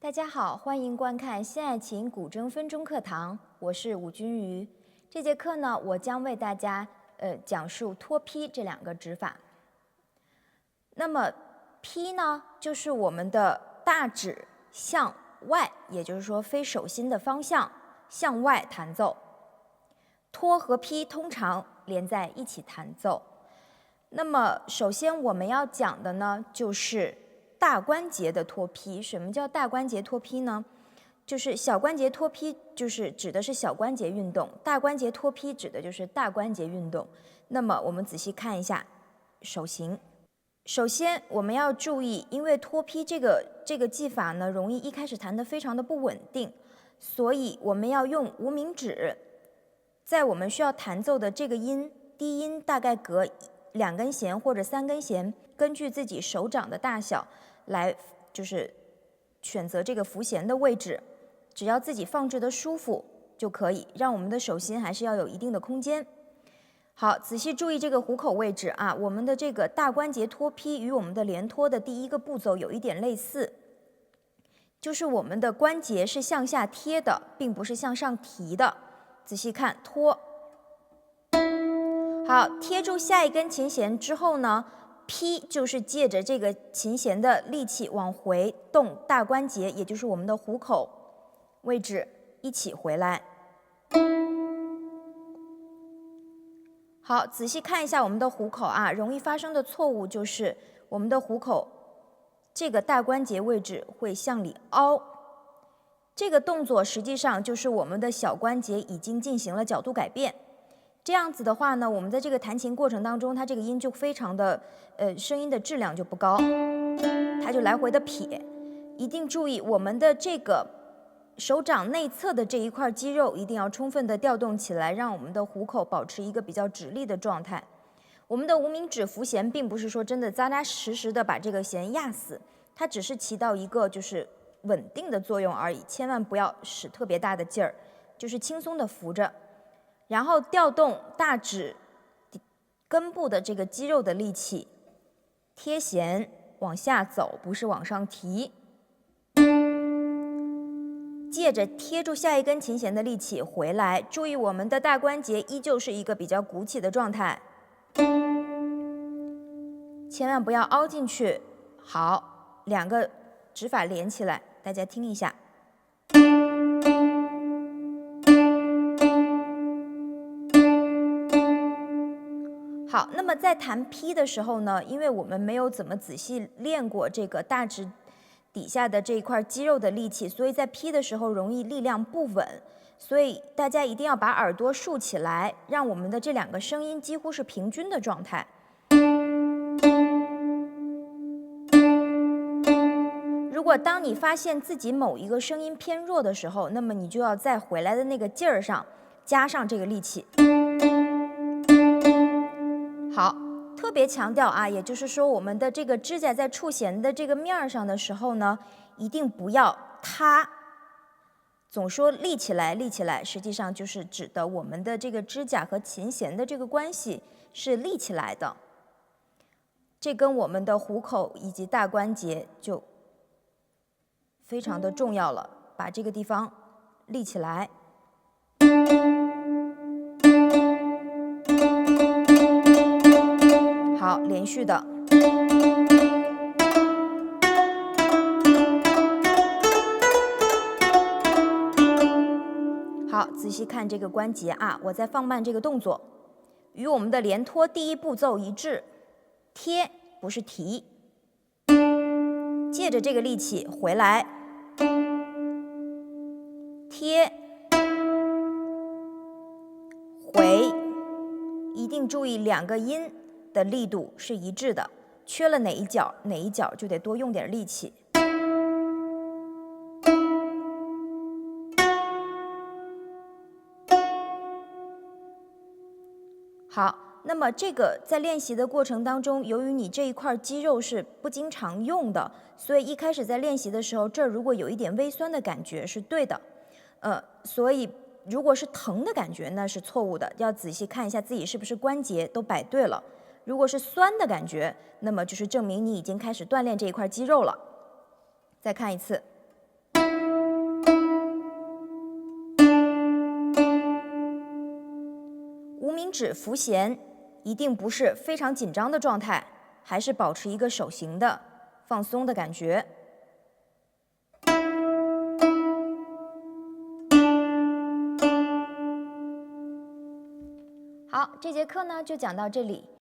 大家好，欢迎观看新爱琴古筝分钟课堂，我是武君瑜。这节课呢，我将为大家讲述托劈这两个指法。那么劈呢，就是我们的大指向外，也就是说非手心的方向向外弹奏。托和劈通常连在一起弹奏。那么首先我们要讲的呢，就是大关节的托劈。什么叫大关节托劈呢？就是小关节托劈就是指的是小关节运动，大关节托劈指的就是大关节运动。那么我们仔细看一下手型。首先我们要注意，因为托劈这个技法呢，容易一开始弹得非常的不稳定，所以我们要用无名指，在我们需要弹奏的这个音低音大概隔2根弦或者3根弦，根据自己手掌的大小来就是选择这个扶弦的位置，只要自己放置的舒服就可以，让我们的手心还是要有一定的空间。好，仔细注意这个虎口位置啊，我们的这个大关节托劈与我们的连托的第一个步骤有一点类似，就是我们的关节是向下贴的，并不是向上提的。仔细看，托。好，贴住下一根琴弦之后呢，劈就是借着这个琴弦的力气往回动大关节，也就是我们的虎口位置一起回来。好，仔细看一下我们的虎口啊，容易发生的错误就是我们的虎口这个大关节位置会向里凹，这个动作实际上就是我们的小关节已经进行了角度改变。这样子的话呢，我们在这个弹琴过程当中，它这个音就非常的声音的质量就不高，它就来回的撇。一定注意我们的这个手掌内侧的这一块肌肉一定要充分的调动起来，让我们的虎口保持一个比较直立的状态。我们的无名指扶弦并不是说真的扎扎实实的把这个弦压死，它只是起到一个就是稳定的作用而已，千万不要使特别大的劲儿，就是轻松的扶着，然后调动大指根部的这个肌肉的力气，贴弦往下走，不是往上提。借着贴住下一根琴弦的力气回来，注意我们的大关节依旧是一个比较鼓起的状态，千万不要凹进去。好，两个指法连起来，大家听一下。好，那么在弹劈的时候呢，因为我们没有怎么仔细练过这个大指底下的这一块肌肉的力气，所以在劈的时候容易力量不稳，所以大家一定要把耳朵竖起来，让我们的这两个声音几乎是平均的状态。如果当你发现自己某一个声音偏弱的时候，那么你就要在回来的那个劲儿上加上这个力气。好，特别强调啊，也就是说我们的这个指甲在触弦的这个面上的时候呢，一定不要塌。总说立起来，立起来，实际上就是指的我们的这个指甲和琴弦的这个关系是立起来的。这跟我们的虎口以及大关节就非常的重要了，把这个地方立起来。好，连续的。好，仔细看这个关节啊，我再放慢这个动作，与我们的连托第一步骤一致，贴不是提，借着这个力气回来，贴，回，一定注意两个音的力度是一致的，缺了哪一角就得多用点力气。好，那么这个在练习的过程当中，由于你这一块肌肉是不经常用的，所以一开始在练习的时候，这儿如果有一点微酸的感觉是对的，所以如果是疼的感觉那是错误的，要仔细看一下自己是不是关节都摆对了。如果是酸的感觉，那么就是证明你已经开始锻炼这一块肌肉了。再看一次。无名指浮弦，一定不是非常紧张的状态，还是保持一个手型的放松的感觉。好，这节课呢就讲到这里。